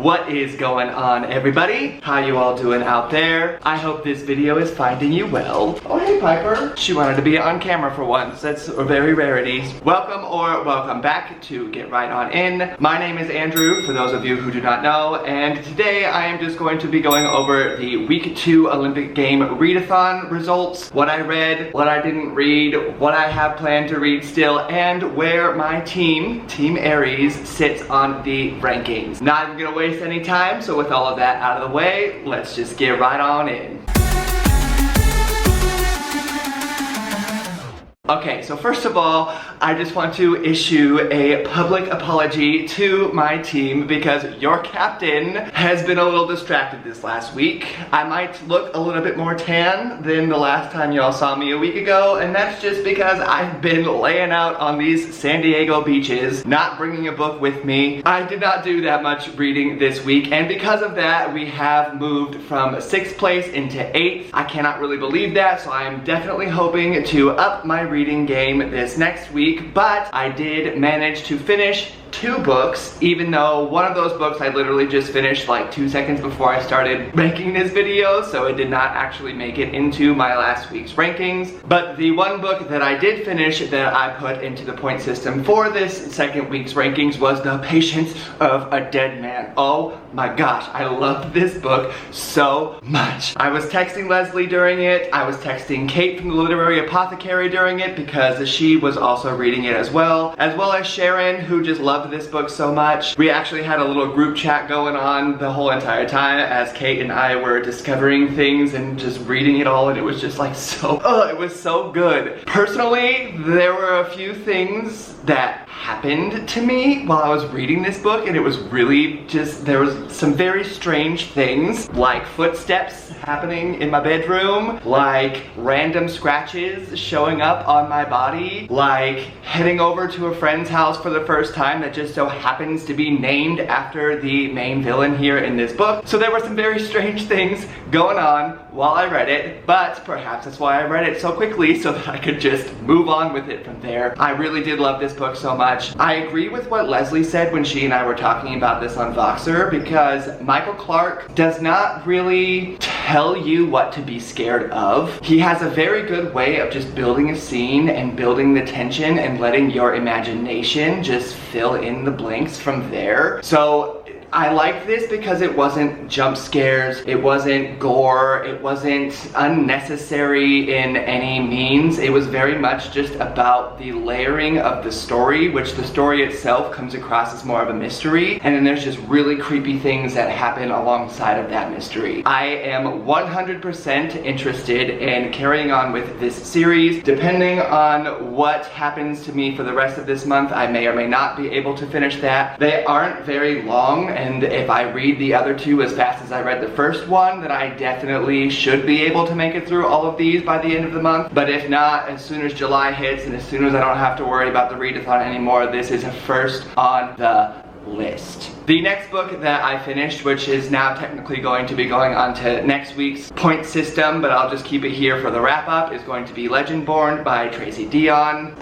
What is going on, everybody? How you all doing out there? I hope this video is finding you well. Oh, hey, Piper. She wanted to be on camera for once. That's a very rarity. Welcome or welcome back to Get Right On In. My name is Andrew, for those of you who do not know, and today I am just going to be going over the Week 2 Olympic Game Readathon results, what I read, what I didn't read, what I have planned to read still, and where my team, Team Aries, sits on the rankings. Not even gonna waste any time, so with all of that out of the way, let's just get right on in. Okay, so first of all, I just want to issue a public apology to my team because your captain has been a little distracted this last week. I might look a little bit more tan than the last time y'all saw me a week ago, and that's just because I've been laying out on these San Diego beaches, not bringing a book with me. I did not do that much reading this week, and because of that, we have moved from 6th place into 8th. I cannot really believe that, so I am definitely hoping to up my reading game this next week, but I did manage to finish 2 books, even though one of those books I literally just finished like 2 seconds before I started making this video, so it did not actually make it into my last week's rankings. But the one book that I did finish that I put into the point system for this second week's rankings was The Patience of a Dead Man. Oh my gosh, I loved this book so much. I was texting Leslie during it, I was texting Kate from the Literary Apothecary during it because she was also reading it as well as Sharon, who just loved this book so much. We actually had a little group chat going on the whole entire time as Kate and I were discovering things and just reading it all, and it was just like it was so good. Personally, there were a few things that happened to me while I was reading this book, and it was really just, there was some very strange things, like footsteps happening in my bedroom, like random scratches showing up on my body, like heading over to a friend's house for the first time that just so happens to be named after the main villain here in this book. So there were some very strange things going on while I read it, but perhaps that's why I read it so quickly, so that I could just move on with it from there. I really did love this book so much. I agree with what Leslie said when she and I were talking about this on Voxer, because Michael Clark does not really tell you what to be scared of. He has a very good way of just building a scene and building the tension and letting your imagination just fill in the blanks from there. So I liked this because it wasn't jump scares, it wasn't gore, it wasn't unnecessary in any means. It was very much just about the layering of the story, which the story itself comes across as more of a mystery, and then there's just really creepy things that happen alongside of that mystery. I am 100% interested in carrying on with this series. Depending on what happens to me for the rest of this month, I may or may not be able to finish that. They aren't very long, and if I read the other 2 as fast as I read the first one, then I definitely should be able to make it through all of these by the end of the month. But if not, as soon as July hits and as soon as I don't have to worry about the readathon anymore, this is a first on the list. The next book that I finished, which is now technically going to be going on to next week's point system, but I'll just keep it here for the wrap-up, is going to be Legendborn by Tracy Deonn.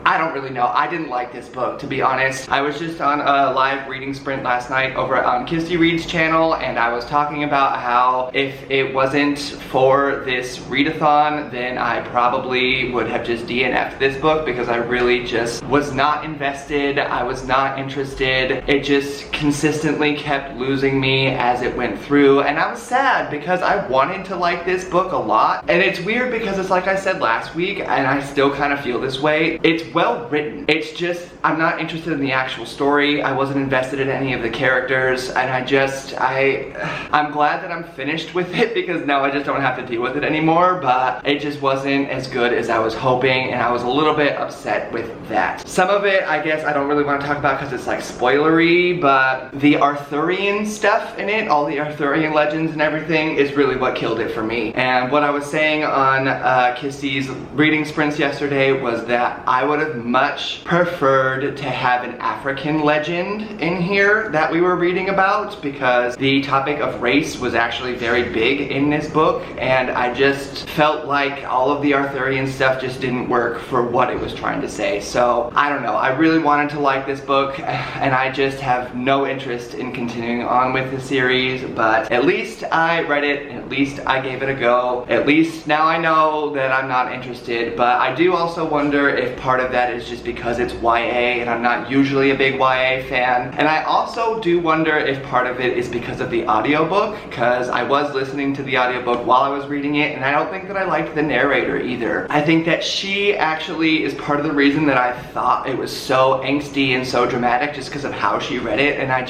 I don't really know. I didn't like this book, to be honest. I was just on a live reading sprint last night over on Kissy Reads channel, and I was talking about how if it wasn't for this readathon, then I probably would have just DNF'd this book because I really just was not invested. I was not interested. It just consistently kept losing me as it went through, and I was sad because I wanted to like this book a lot. And it's weird because it's like I said last week, and I still kind of feel this way. It's well written. It's just, I'm not interested in the actual story. I wasn't invested in any of the characters, and I'm glad that I'm finished with it because now I just don't have to deal with it anymore, but it just wasn't as good as I was hoping, and I was a little bit upset with that. Some of it, I guess, I don't really want to talk about because it's like spoilery, but the Arthurian stuff in it, all the Arthurian legends and everything, is really what killed it for me. And what I was saying on Kissy's reading sprints yesterday was that I would have much preferred to have an African legend in here that we were reading about, because the topic of race was actually very big in this book, and I just felt like all of the Arthurian stuff just didn't work for what it was trying to say. So I don't know, I really wanted to like this book, and I just have no interest in continuing on with the series, but at least I read it, and at least I gave it a go. At least now I know that I'm not interested, but I do also wonder if part of that is just because it's YA, and I'm not usually a big YA fan. And I also do wonder if part of it is because of the audiobook, because I was listening to the audiobook while I was reading it, and I don't think that I liked the narrator either. I think that she actually is part of the reason that I thought it was so angsty and so dramatic, just because of how she read it, and I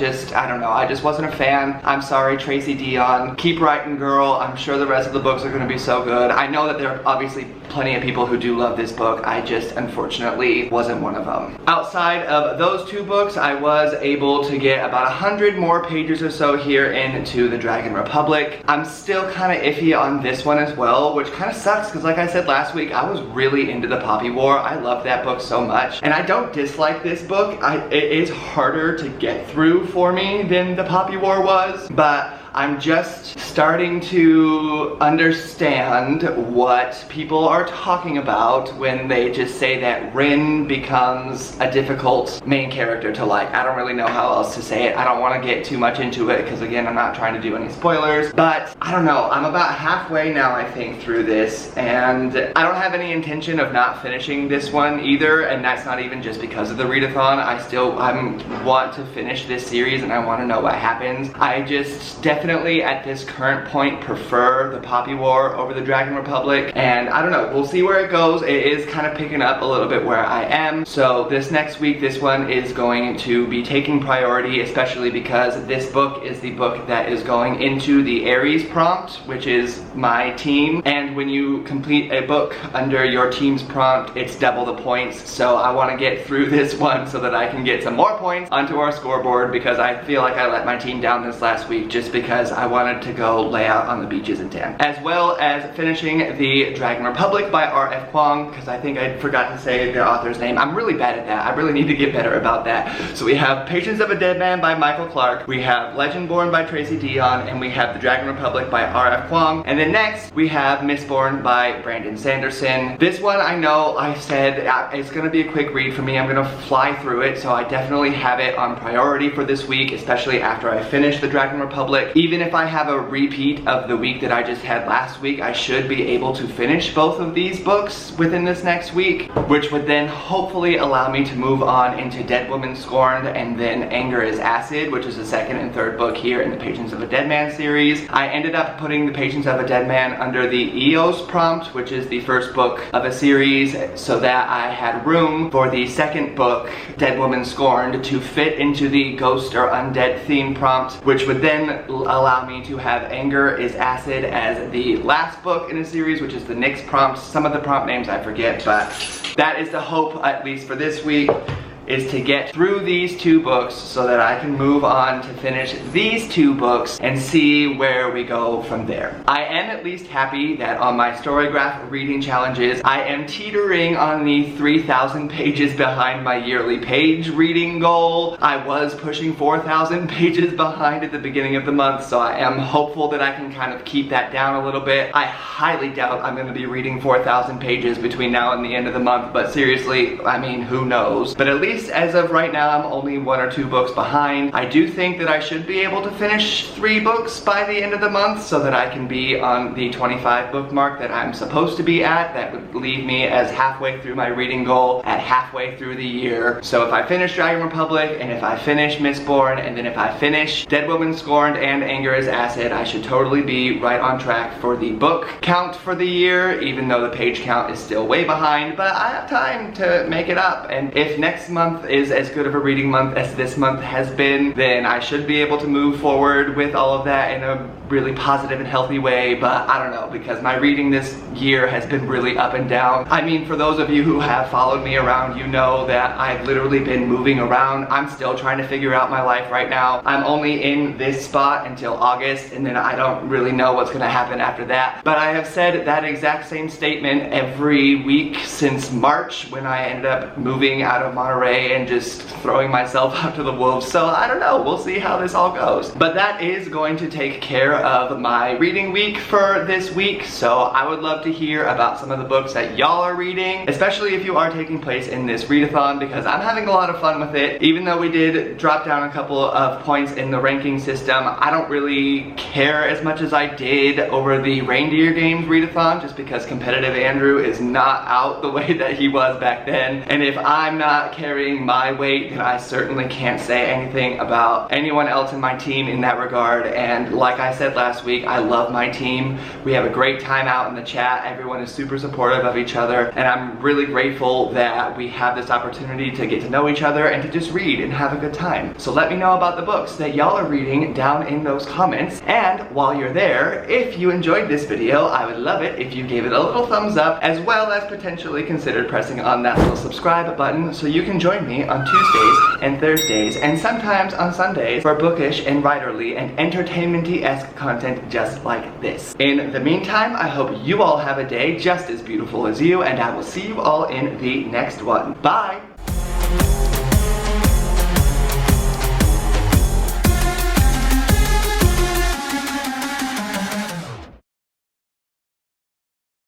don't know, I just wasn't a fan. I'm sorry, Tracy Deonn. Keep writing, girl. I'm sure the rest of the books are going to be so good. I know that there are obviously plenty of people who do love this book. I just unfortunately wasn't one of them. Outside of those two books, I was able to get about 100 more pages or so here into the Dragon Republic. I'm still kind of iffy on this one as well, which kind of sucks because like I said last week, I was really into the Poppy War. I love that book so much, and I don't dislike this book. It is harder to get through for me than the Poppy War was, but I'm just starting to understand what people are talking about when they just say that Rin becomes a difficult main character to like. I don't really know how else to say it. I don't want to get too much into it because again, I'm not trying to do any spoilers, but I don't know. I'm about halfway now, I think, through this, and I don't have any intention of not finishing this one either, and that's not even just because of the readathon. I want to finish this series and I want to know what happens. I just definitely at this current point prefer the Poppy War over the Dragon Republic, and I don't know, we'll see where it goes. It is kind of picking up a little bit where I am, so this next week this one is going to be taking priority, especially because this book is the book that is going into the Aries prompt, which is my team, and when you complete a book under your team's prompt, it's double the points. So I want to get through this one so that I can get some more points onto our scoreboard, because I feel like I let my team down this last week just because I wanted to go lay out on the beaches in tan. As well as finishing the Dragon Republic by R.F. Kuang, because I think I forgot to say the author's name. I'm really bad at that. I really need to get better about that. So we have Patience of a Dead Man by Michael Clark, we have Legendborn by Tracy Deonn, and we have the Dragon Republic by R.F. Kuang. And then next we have Mistborn by Brandon Sanderson. This one, I know I said it's gonna be a quick read for me. I'm gonna fly through it, so I definitely have it on priority for this week, especially after I finish the Dragon Republic. Even if I have a repeat of the week that I just had last week, I should be able to finish both of these books within this next week, which would then hopefully allow me to move on into Dead Woman Scorned and then Anger is Acid, which is the second and third book here in the Patience of a Dead Man series. I ended up putting the Patience of a Dead Man under the Eos prompt, which is the first book of a series, so that I had room for the second book, Dead Woman Scorned, to fit into the ghost or undead theme prompt, which would then allow me to have Anger is Acid as the last book in a series, which is the Nyx prompt. Some of the prompt names I forget, but that is the hope, at least for this week, is to get through these two books so that I can move on to finish these two books and see where we go from there. I am at least happy that on my Storygraph reading challenges, I am teetering on the 3,000 pages behind my yearly page reading goal. I was pushing 4,000 pages behind at the beginning of the month, so I am hopeful that I can kind of keep that down a little bit. I highly doubt I'm going to be reading 4,000 pages between now and the end of the month, but seriously, I mean, who knows? But at least as of right now, I'm only 1 or 2 books behind. I do think that I should be able to finish 3 books by the end of the month so that I can be on the 25 book mark that I'm supposed to be at. That would leave me as halfway through my reading goal at halfway through the year. So if I finish Dragon Republic, and if I finish Mistborn, and then if I finish Dead Woman Scorned and Anger is Acid, I should totally be right on track for the book count for the year, even though the page count is still way behind, but I have time to make it up. And if next month month is as good of a reading month as this month has been, then I should be able to move forward with all of that in a really positive and healthy way. But I don't know, because my reading this year has been really up and down. I mean, for those of you who have followed me around, you know that I've literally been moving around. I'm still trying to figure out my life right now. I'm only in this spot until August, and then I don't really know what's gonna happen after that. But I have said that exact same statement every week since March, when I ended up moving out of Monterey and just throwing myself out to the wolves. So I don't know, we'll see how this all goes. But that is going to take care of my reading week for this week. So I would love to hear about some of the books that y'all are reading, especially if you are taking place in this readathon, because I'm having a lot of fun with it. Even though we did drop down a couple of points in the ranking system, I don't really care as much as I did over the Reindeer Games readathon, just because competitive Andrew is not out the way that he was back then. And if I'm not carrying my weight, then I certainly can't say anything about anyone else in my team in that regard. And like I said last week, I love my team. We have a great time out in the chat. Everyone is super supportive of each other, and I'm really grateful that we have this opportunity to get to know each other and to just read and have a good time. So let me know about the books that y'all are reading down in those comments. And while you're there, if you enjoyed this video, I would love it if you gave it a little thumbs up, as well as potentially considered pressing on that little subscribe button so you can join me on Tuesdays and Thursdays, and sometimes on Sundays, for bookish and writerly and entertainment-y-esque content just like this. In the meantime, I hope you all have a day just as beautiful as you, and I will see you all in the next one. Bye!